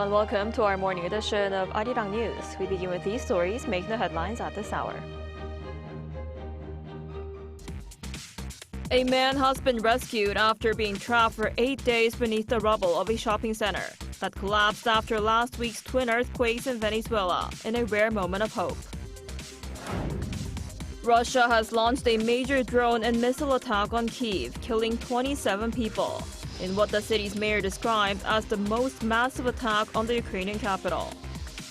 Hello and welcome to our morning edition of Arirang News. We begin with these stories making the headlines at this hour. A man has been rescued after being trapped for 8 days beneath the rubble of a shopping center that collapsed after last week's twin earthquakes in Venezuela in a rare moment of hope. Russia has launched a major drone and missile attack on Kyiv, killing 27 people, in what the city's mayor described as the most massive attack on the Ukrainian capital.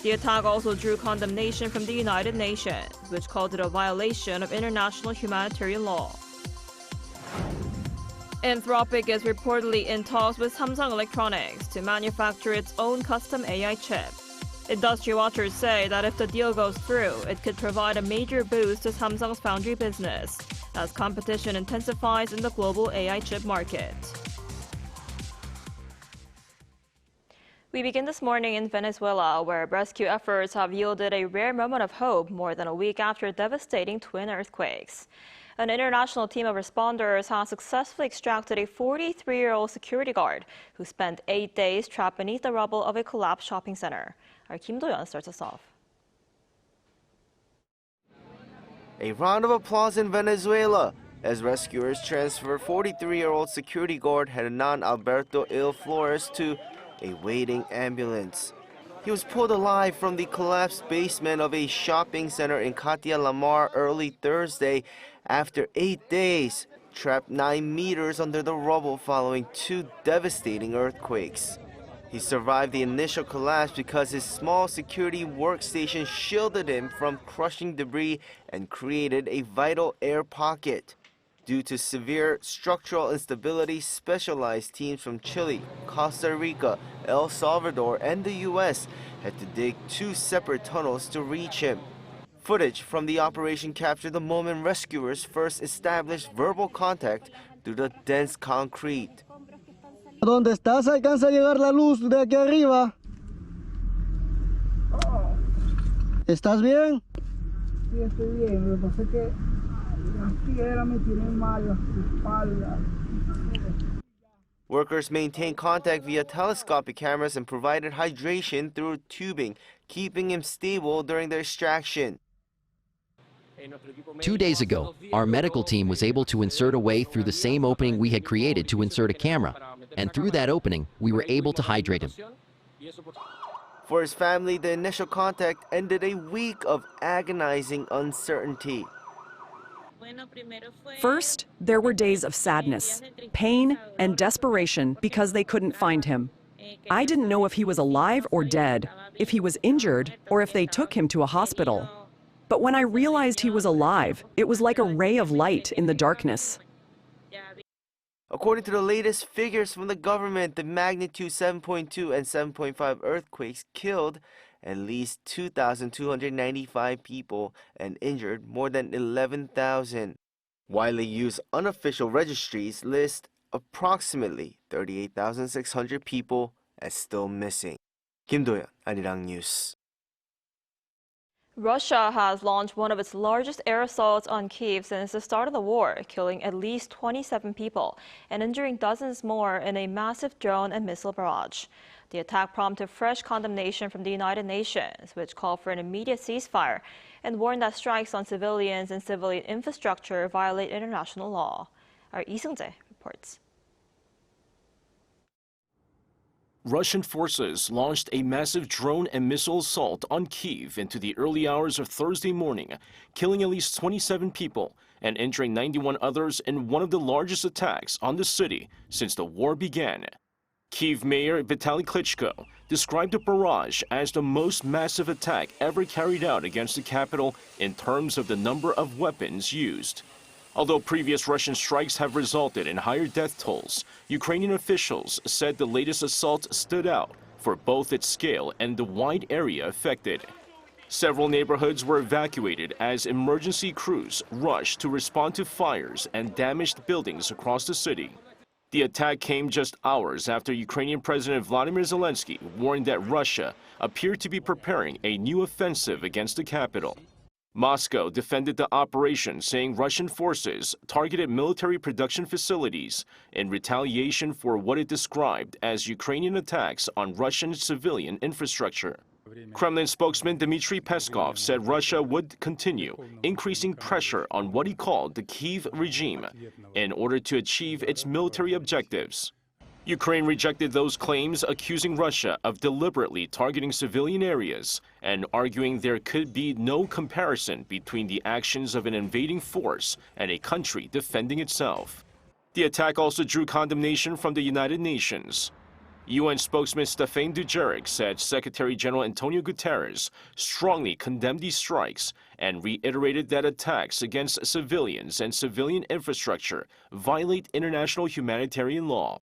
The attack also drew condemnation from the United Nations, which called it a violation of international humanitarian law. Anthropic is reportedly in talks with Samsung Electronics to manufacture its own custom AI chip. Industry watchers say that if the deal goes through, it could provide a major boost to Samsung's foundry business, as competition intensifies in the global AI chip market. We begin this morning in Venezuela, where rescue efforts have yielded a rare moment of hope more than a week after devastating twin earthquakes. An international team of responders has successfully extracted a 43-year-old security guard who spent 8 days trapped beneath the rubble of a collapsed shopping center. Our Kim Do-yeon starts us off. A round of applause in Venezuela as rescuers transfer 43-year-old security guard Hernan Alberto Il Flores to a waiting ambulance. He was pulled alive from the collapsed basement of a shopping center in Katia Lamar early Thursday after 8 days, trapped 9 meters under the rubble following 2 devastating earthquakes. He survived the initial collapse because his small security workstation shielded him from crushing debris and created a vital air pocket. Due to severe structural instability, specialized teams from Chile, Costa Rica, El Salvador, and the U.S. had to dig 2 separate tunnels to reach him. Footage from the operation captured the moment rescuers first established verbal contact through the dense concrete. ¿Dónde estás? ¿Alcanza a llegar la luz de aquí arriba? ¿Estás bien? Sí, estoy bien. Lo que pasa es que las piedras me tienen mal la espalda. Workers maintained contact via telescopic cameras and provided hydration through tubing, keeping him stable during the extraction. 2 days ago, our medical team was able to insert a way through the same opening we had created to insert a camera, and through that opening, we were able to hydrate him. For his family, the initial contact ended a week of agonizing uncertainty. First, there were days of sadness, pain, and desperation because they couldn't find him. I didn't know if he was alive or dead, if he was injured, or if they took him to a hospital. But when I realized he was alive, it was like a ray of light in the darkness. According to the latest figures from the government, the magnitude 7.2 and 7.5 earthquakes killed at least 2,295 people and injured more than 11,000. Widely used unofficial registries list approximately 38,600 people as still missing. Kim Do-yeon, Arirang News. Russia has launched one of its largest air assaults on Kyiv since the start of the war, killing at least 27 people and injuring dozens more in a massive drone and missile barrage. The attack prompted fresh condemnation from the United Nations, which called for an immediate ceasefire and warned that strikes on civilians and civilian infrastructure violate international law. Our Lee Seung-jae reports. Russian forces launched a massive drone and missile assault on Kyiv into the early hours of Thursday morning, killing at least 27 people and injuring 91 others in one of the largest attacks on the city since the war began. Kyiv Mayor Vitaly Klitschko described the barrage as the most massive attack ever carried out against the capital in terms of the number of weapons used. Although previous Russian strikes have resulted in higher death tolls, Ukrainian officials said the latest assault stood out for both its scale and the wide area affected. Several neighborhoods were evacuated as emergency crews rushed to respond to fires and damaged buildings across the city. The attack came just hours after Ukrainian President Vladimir Zelensky warned that Russia appeared to be preparing a new offensive against the capital. Moscow defended the operation, saying Russian forces targeted military production facilities in retaliation for what it described as Ukrainian attacks on Russian civilian infrastructure. Kremlin spokesman Dmitry Peskov said Russia would continue increasing pressure on what he called the Kyiv regime in order to achieve its military objectives. Ukraine rejected those claims, accusing Russia of deliberately targeting civilian areas and arguing there could be no comparison between the actions of an invading force and a country defending itself. The attack also drew condemnation from the United Nations. UN spokesman Stephane Dujarric said Secretary General Antonio Guterres strongly condemned these strikes and reiterated that attacks against civilians and civilian infrastructure violate international humanitarian law.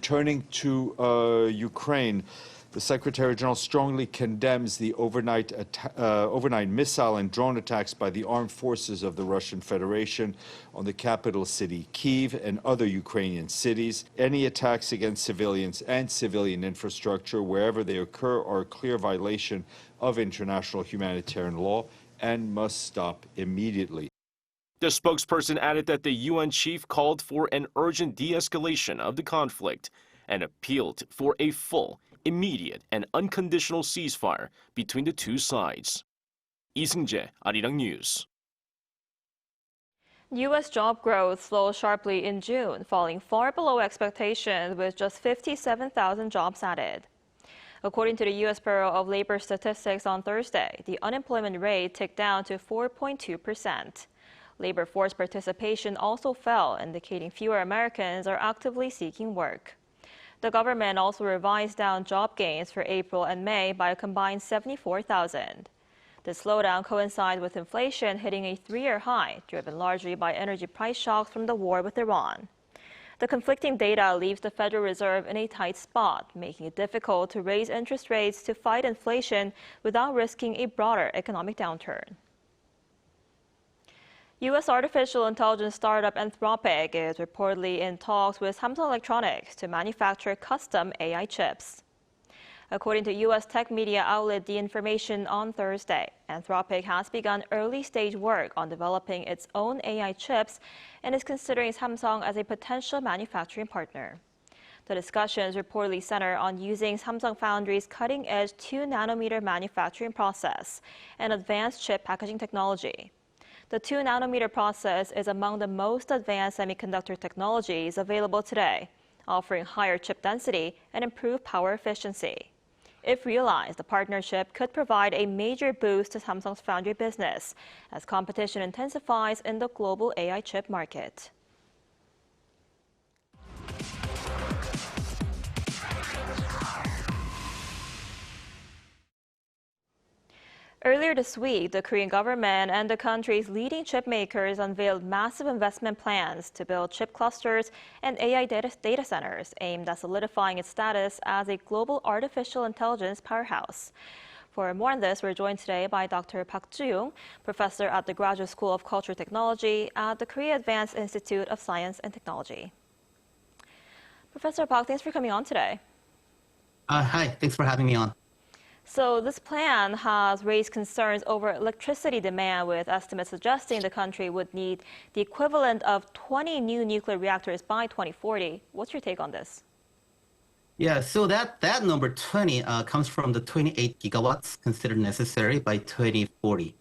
Turning to Ukraine, the Secretary General strongly condemns the overnight missile and drone attacks by the armed forces of the Russian Federation on the capital city, Kyiv, and other Ukrainian cities. Any attacks against civilians and civilian infrastructure, wherever they occur, are a clear violation of international humanitarian law and must stop immediately. The spokesperson added that the UN chief called for an urgent de-escalation of the conflict and appealed for a full, immediate, and unconditional ceasefire between the two sides. Lee Seung-jae, Arirang News. U.S. job growth slowed sharply in June, falling far below expectations with just 57,000 jobs added. According to the U.S. Bureau of Labor Statistics on Thursday, the unemployment rate ticked down to 4.2%. Labor force participation also fell, indicating fewer Americans are actively seeking work. The government also revised down job gains for April and May by a combined 74,000. The slowdown coincides with inflation hitting a three-year high, driven largely by energy price shocks from the war with Iran. The conflicting data leaves the Federal Reserve in a tight spot, making it difficult to raise interest rates to fight inflation without risking a broader economic downturn. U.S. artificial intelligence startup Anthropic is reportedly in talks with Samsung Electronics to manufacture custom AI chips. According to U.S. tech media outlet The Information on Thursday, Anthropic has begun early-stage work on developing its own AI chips and is considering Samsung as a potential manufacturing partner. The discussions reportedly center on using Samsung Foundry's cutting-edge 2-nanometer manufacturing process and advanced chip packaging technology. The 2-nanometer process is among the most advanced semiconductor technologies available today, offering higher chip density and improved power efficiency. If realized, the partnership could provide a major boost to Samsung's foundry business as competition intensifies in the global AI chip market. Earlier this week, the Korean government and the country's leading chip makers unveiled massive investment plans to build chip clusters and AI data centers aimed at solidifying its status as a global artificial intelligence powerhouse. For more on this, we're joined today by Dr. Park Ju-young, professor at the Graduate School of Cultural Technology at the Korea Advanced Institute of Science and Technology. Professor Park, thanks for coming on today. Hi, thanks for having me on. So this plan has raised concerns over electricity demand, with estimates suggesting the country would need the equivalent of 20 new nuclear reactors by 2040. What's your take on this? Yeah, so that number 20 comes from the 28 gigawatts considered necessary by 2040.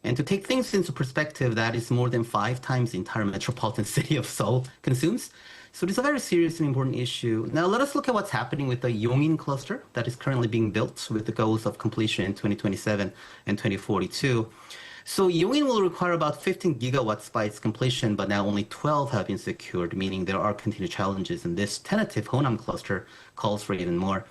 And to take things into perspective, that is more than 5 times the entire metropolitan city of Seoul consumes. So it's a very serious and important issue. Now let us look at what's happening with the Yongin cluster that is currently being built with the goals of completion in 2027 and 2042. So Yongin will require about 15 gigawatts by its completion, but now only 12 have been secured, meaning there are continued challenges, and this tentative Honam cluster calls for even more.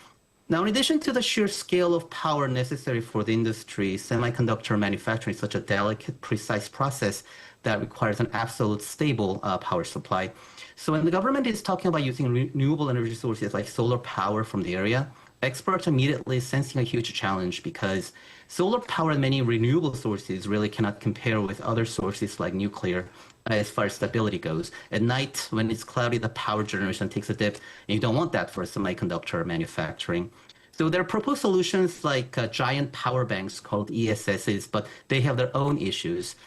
Now, in addition to the sheer scale of power necessary for the industry, semiconductor manufacturing is such a delicate, precise process that requires an absolute stable power supply. So when the government is talking about using renewable energy sources like solar power from the area, experts are immediately sensing a huge challenge because solar power and many renewable sources really cannot compare with other sources like nuclear as far as stability goes. At night, when it's cloudy, the power generation takes a dip, and you don't want that for semiconductor manufacturing. So there are proposed solutions like giant power banks called ESSs, but they have their own issues.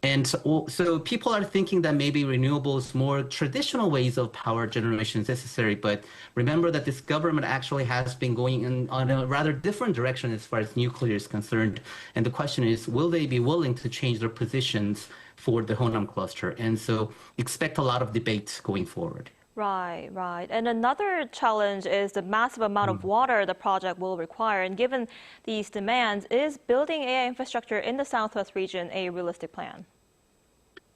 And so people are thinking that maybe renewables, more traditional ways of power generation is necessary. But remember that this government actually has been going on a rather different direction as far as nuclear is concerned. And the question is, will they be willing to change their positions for the Honam cluster? And so expect a lot of debate going forward. Right, right. And another challenge is the massive amount of water the project will require. And given these demands, is building AI infrastructure in the Southwest region a realistic plan?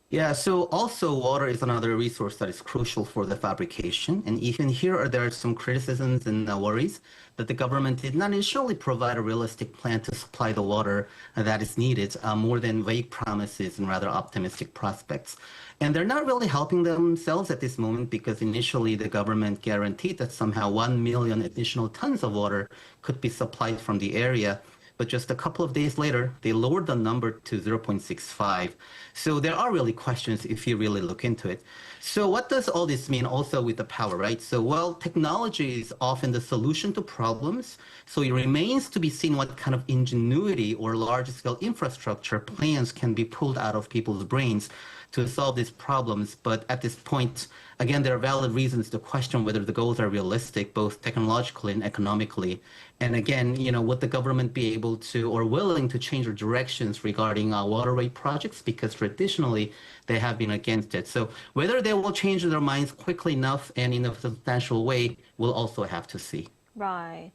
Yeah, so also water is another resource that is crucial for the fabrication. And even here, there are some criticisms and worries that the government did not initially provide a realistic plan to supply the water that is needed, more than vague promises and rather optimistic prospects. And they're not really helping themselves at this moment because initially the government guaranteed that somehow 1 million additional tons of water could be supplied from the area. But just a couple of days later, they lowered the number to 0.65. So there are really questions if you really look into it. So what does all this mean also with the power, right? So, well, technology is often the solution to problems. So it remains to be seen what kind of ingenuity or large-scale infrastructure plans can be pulled out of people's brains to solve these problems. But at this point, again, there are valid reasons to question whether the goals are realistic, both technologically and economically. And again, would the government be able to or willing to change their directions regarding waterway projects? Because traditionally, they have been against it. So whether they will change their minds quickly enough and in a substantial way, we'll also have to see. Right.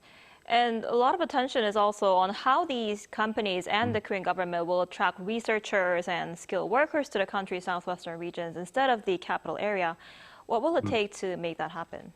And a lot of attention is also on how these companies and the Korean government will attract researchers and skilled workers to the country's southwestern regions instead of the capital area. What will it take to make that happen?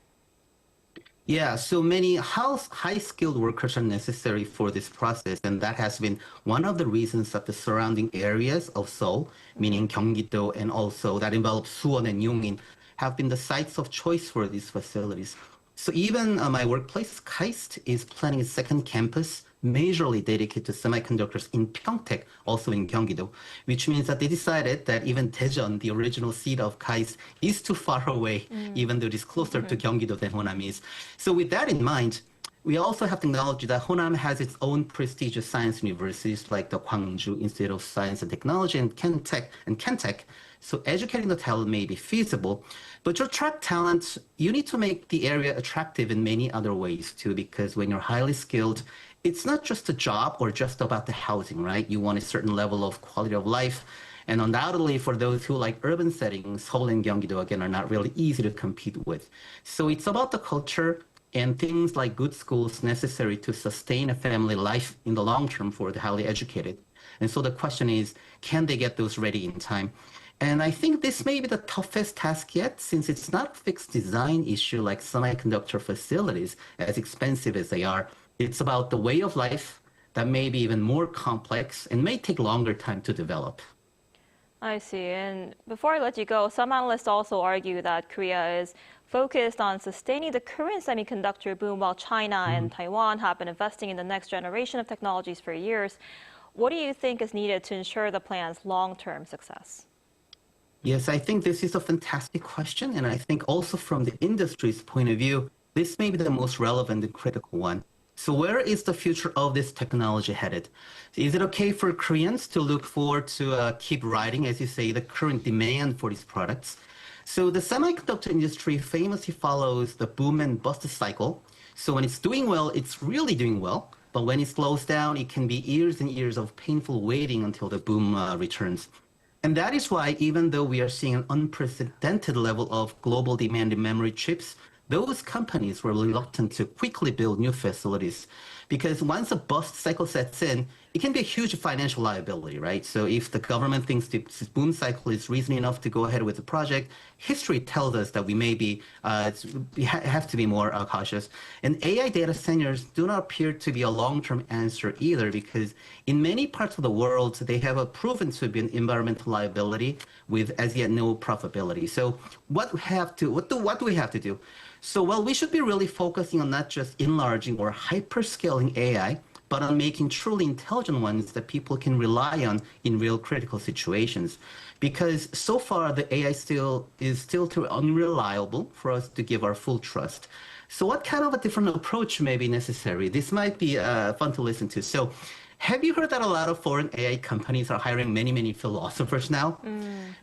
Yeah, so many high-skilled workers are necessary for this process, and that has been one of the reasons that the surrounding areas of Seoul, meaning Gyeonggi-do, and also that involves Suwon and Yongin, have been the sites of choice for these facilities. So even my workplace, KAIST, is planning a second campus majorly dedicated to semiconductors in Pyeongtaek, also in Gyeonggi-do, which means that they decided that even Daejeon, the original seat of KAIST, is too far away, even though it is closer to Gyeonggi-do than Honam is. So with that in mind, we also have to acknowledge that Honam has its own prestigious science universities like the Gwangju Institute of Science and Technology and Kentech. So educating the talent may be feasible, but to attract talent, you need to make the area attractive in many other ways too, because when you're highly skilled, it's not just a job or just about the housing, right? You want a certain level of quality of life. And undoubtedly, for those who like urban settings, Seoul and Gyeonggi-do, again, are not really easy to compete with. So it's about the culture and things like good schools necessary to sustain a family life in the long term for the highly educated. And so the question is, can they get those ready in time? And I think this may be the toughest task yet, since it's not a fixed design issue like semiconductor facilities, as expensive as they are. It's about the way of life that may be even more complex and may take longer time to develop. I see. And before I let you go, some analysts also argue that Korea is focused on sustaining the current semiconductor boom while China and Taiwan have been investing in the next generation of technologies for years. What do you think is needed to ensure the plan's long-term success? Yes, I think this is a fantastic question. And I think also from the industry's point of view, this may be the most relevant and critical one. So where is the future of this technology headed? Is it okay for Koreans to look forward to keep riding, as you say, the current demand for these products? So the semiconductor industry famously follows the boom and bust cycle. So when it's doing well, it's really doing well. But when it slows down, it can be years and years of painful waiting until the boom returns. And that is why, even though we are seeing an unprecedented level of global demand in memory chips, those companies were reluctant to quickly build new facilities. Because once a bust cycle sets in, it can be a huge financial liability, right? So if the government thinks the boom cycle is reason enough to go ahead with the project, history tells us that we have to be more cautious. And AI data centers do not appear to be a long-term answer either, because in many parts of the world, they have proven to be an environmental liability with as yet no profitability. So what do we have to do? So, well, we should be really focusing on not just enlarging or hyperscaling AI, but on making truly intelligent ones that people can rely on in real critical situations. Because so far, the AI is still too unreliable for us to give our full trust. So what kind of a different approach may be necessary? This might be fun to listen to. So have you heard that a lot of foreign AI companies are hiring many, many philosophers now?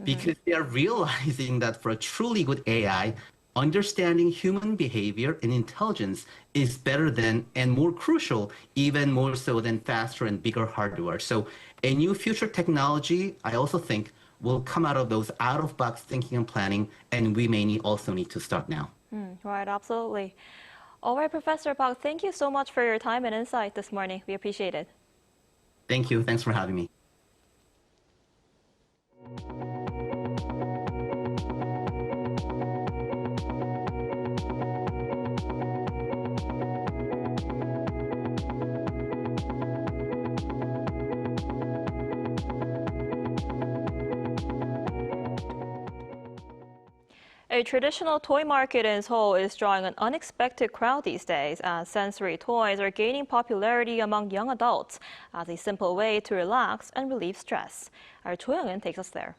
Because they are realizing that for a truly good AI, understanding human behavior and intelligence is better than and more crucial, even more so than faster and bigger hardware. So a new future technology, I also think, will come out of those out-of-box thinking and planning, and we may also need to start now. Right, absolutely. All right, Professor Park, thank you so much for your time and insight this morning. We appreciate it. Thank you. Thanks for having me. A traditional toy market in Seoul is drawing an unexpected crowd these days as sensory toys are gaining popularity among young adults as a simple way to relax and relieve stress. Our Cho Young-in takes us there.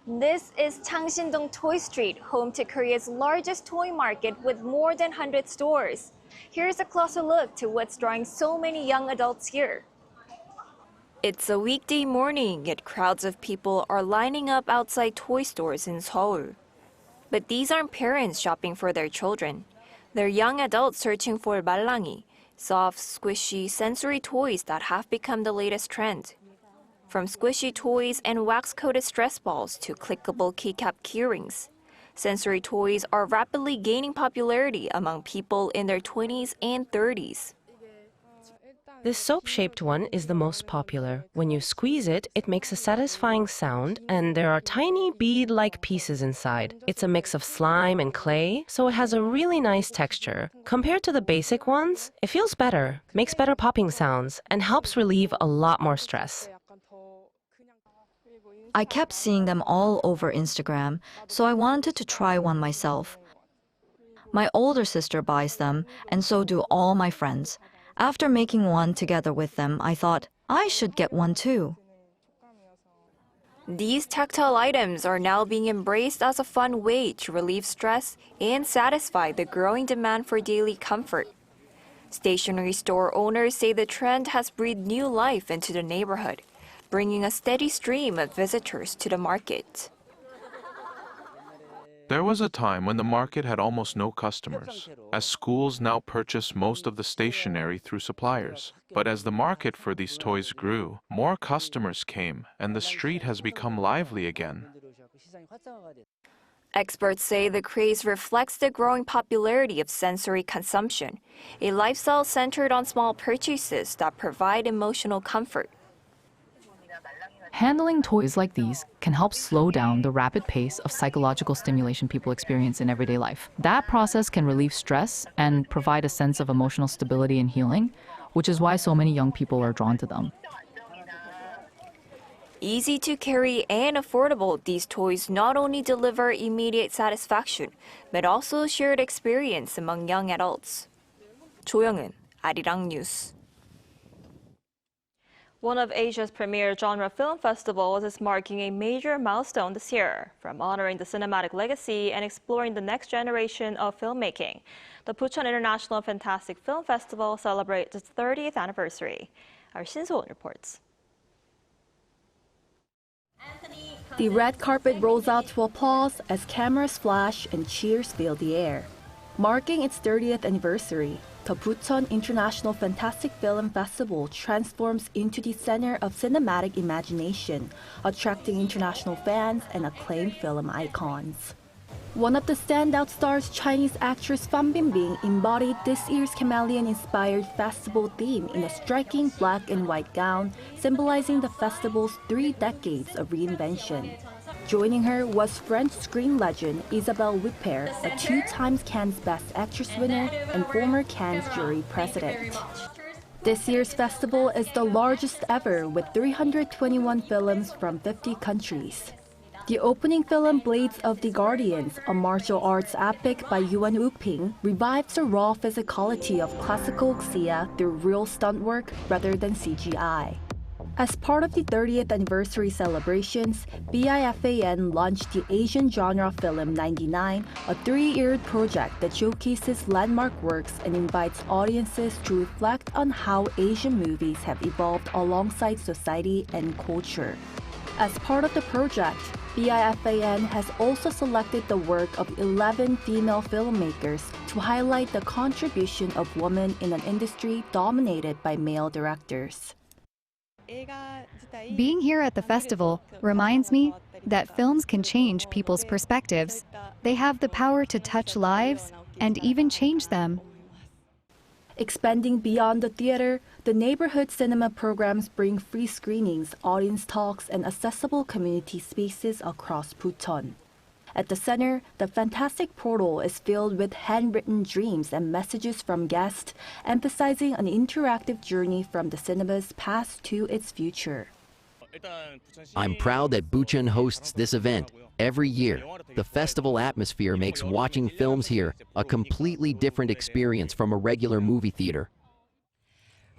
This is Changsindong Toy Street, home to Korea's largest toy market with more than 100 stores. Here's a closer look to what's drawing so many young adults here. It's a weekday morning, yet crowds of people are lining up outside toy stores in Seoul. But these aren't parents shopping for their children. They're young adults searching for 말랑이, soft, squishy, sensory toys that have become the latest trend. From squishy toys and wax-coated stress balls to clickable keycap keyrings, sensory toys are rapidly gaining popularity among people in their 20s and 30s. This soap-shaped one is the most popular. When you squeeze it, it makes a satisfying sound, and there are tiny bead-like pieces inside. It's a mix of slime and clay, so it has a really nice texture. Compared to the basic ones, it feels better, makes better popping sounds, and helps relieve a lot more stress. I kept seeing them all over Instagram, so I wanted to try one myself. My older sister buys them, and so do all my friends. After making one together with them, I thought, I should get one too. These tactile items are now being embraced as a fun way to relieve stress and satisfy the growing demand for daily comfort. Stationery store owners say the trend has breathed new life into the neighborhood, bringing a steady stream of visitors to the market. There was a time when the market had almost no customers, as schools now purchase most of the stationery through suppliers. But as the market for these toys grew, more customers came, and the street has become lively again. Experts say the craze reflects the growing popularity of sensory consumption, a lifestyle centered on small purchases that provide emotional comfort. Handling toys like these can help slow down the rapid pace of psychological stimulation people experience in everyday life. That process can relieve stress and provide a sense of emotional stability and healing, which is why so many young people are drawn to them. Easy to carry and affordable, these toys not only deliver immediate satisfaction, but also shared experience among young adults. Cho Young-in, Arirang News. One of Asia's premier genre film festivals is marking a major milestone this year, from honoring the cinematic legacy and exploring the next generation of filmmaking. The Bucheon International Fantastic Film Festival celebrates its 30th anniversary. Our Shin So-won reports. The red carpet rolls out to applause as cameras flash and cheers fill the air. Marking its 30th anniversary, the Bucheon International Fantastic Film Festival transforms into the center of cinematic imagination, attracting international fans and acclaimed film icons. One of the standout stars, Chinese actress Fan Bingbing, embodied this year's chameleon-inspired festival theme in a striking black and white gown, symbolizing the festival's 3 decades of reinvention. Joining her was French screen legend Isabelle Huppert, a 2-time Cannes Best Actress winner and former Cannes jury president. This year's festival is the largest ever, with 321 films from 50 countries. The opening film, Blades of the Guardians, a martial arts epic by Yuan Woo-ping, revives the raw physicality of classical Xia through real stunt work rather than CGI. As part of the 30th anniversary celebrations, BIFAN launched the Asian Genre Film 99, a 3-year project that showcases landmark works and invites audiences to reflect on how Asian movies have evolved alongside society and culture. As part of the project, BIFAN has also selected the work of 11 female filmmakers to highlight the contribution of women in an industry dominated by male directors. Being here at the festival reminds me that films can change people's perspectives. They have the power to touch lives and even change them. Expanding beyond the theater, the neighborhood cinema programs bring free screenings, audience talks, and accessible community spaces across Bucheon. At the center, the fantastic portal is filled with handwritten dreams and messages from guests, emphasizing an interactive journey from the cinema's past to its future. I'm proud that Bucheon hosts this event every year. The festival atmosphere makes watching films here a completely different experience from a regular movie theater.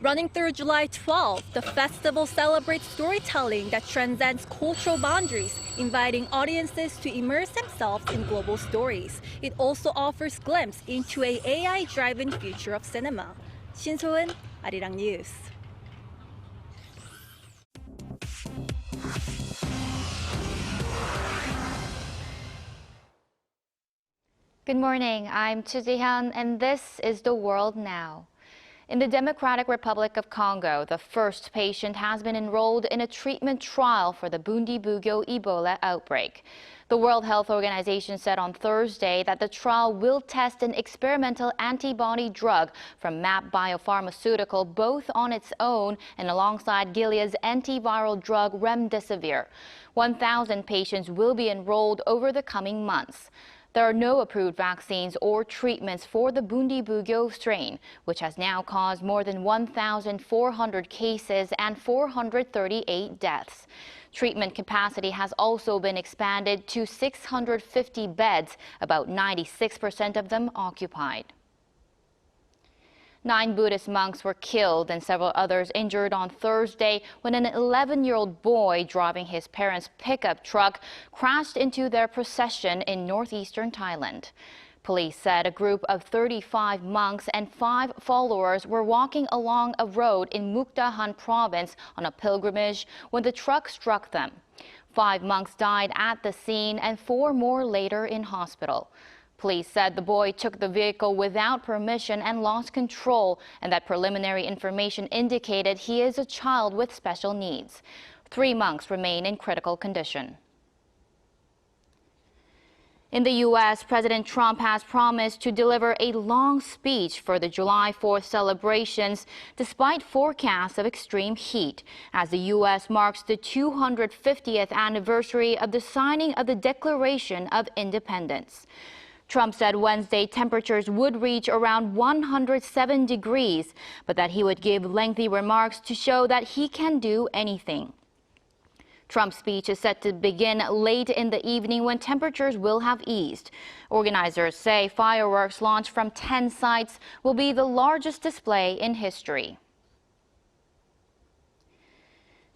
Running through July 12th, the festival celebrates storytelling that transcends cultural boundaries, inviting audiences to immerse themselves in global stories. It also offers a glimpse into an AI-driven future of cinema. Shin So-eun, Arirang News. Good morning, I'm Choo Ji-hyun, and this is The World Now. In the Democratic Republic of Congo, the first patient has been enrolled in a treatment trial for the Bundibugyo Ebola outbreak. The World Health Organization said on Thursday that the trial will test an experimental antibody drug from MAP Biopharmaceutical both on its own and alongside Gilead's antiviral drug Remdesivir. 1,000 patients will be enrolled over the coming months. There are no approved vaccines or treatments for the Bundibugyo strain, which has now caused more than 1,400 cases and 438 deaths. Treatment capacity has also been expanded to 650 beds, about 96% of them occupied. 9 Buddhist monks were killed and several others injured on Thursday when an 11-year-old boy driving his parents' pickup truck crashed into their procession in northeastern Thailand. Police said a group of 35 monks and 5 followers were walking along a road in Mukdahan province on a pilgrimage when the truck struck them. 5 monks died at the scene and 4 more later in hospital. Police said the boy took the vehicle without permission and lost control, and that preliminary information indicated he is a child with special needs. 3 monks remain in critical condition. In the U.S., President Trump has promised to deliver a long speech for the July 4th celebrations, despite forecasts of extreme heat, as the U.S. marks the 250th anniversary of the signing of the Declaration of Independence. Trump said Wednesday temperatures would reach around 107 degrees, but that he would give lengthy remarks to show that he can do anything. Trump's speech is set to begin late in the evening when temperatures will have eased. Organizers say fireworks launched from 10 sites will be the largest display in history.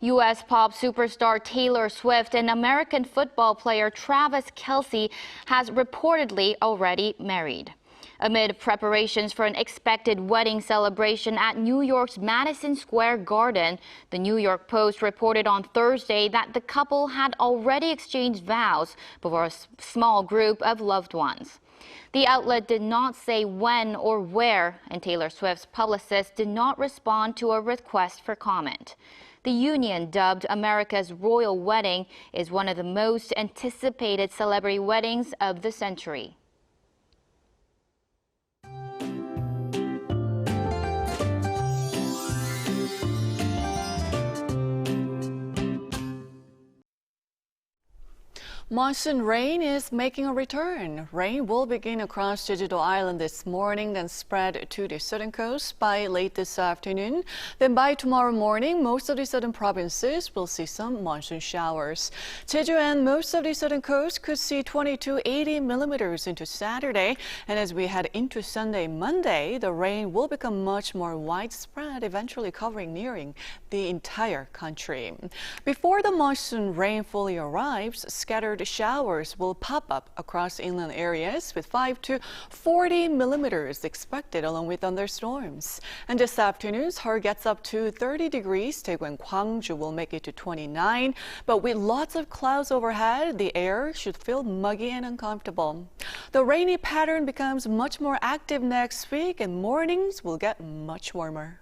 U.S. pop superstar Taylor Swift and American football player Travis Kelce has reportedly already married. Amid preparations for an expected wedding celebration at New York's Madison Square Garden, the New York Post reported on Thursday that the couple had already exchanged vows before a small group of loved ones. The outlet did not say when or where, and Taylor Swift's publicist did not respond to a request for comment. The union, dubbed America's Royal Wedding, is one of the most anticipated celebrity weddings of the century. Monsoon rain is making a return. Rain will begin across Jeju-do Island this morning, then spread to the southern coast by late this afternoon. Then by tomorrow morning, most of the southern provinces will see some monsoon showers. Jeju and most of the southern coast could see 20 to 80 millimeters into Saturday. And as we head into Sunday, Monday, the rain will become much more widespread, eventually nearing the entire country. Before the monsoon rain fully arrives, scattered showers will pop up across inland areas with 5 to 40 millimeters expected along with thunderstorms. And this afternoon, Seoul gets up to 30 degrees. Daegu and Gwangju will make it to 29. But with lots of clouds overhead, the air should feel muggy and uncomfortable. The rainy pattern becomes much more active next week and mornings will get much warmer.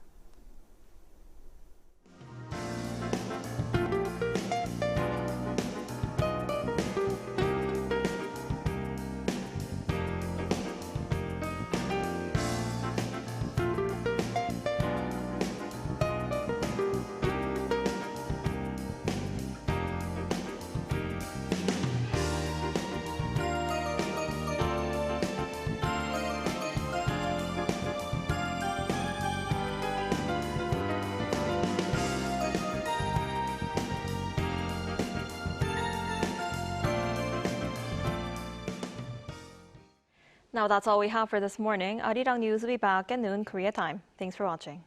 Now that's all we have for this morning. Arirang News will be back at noon Korea time. Thanks for watching.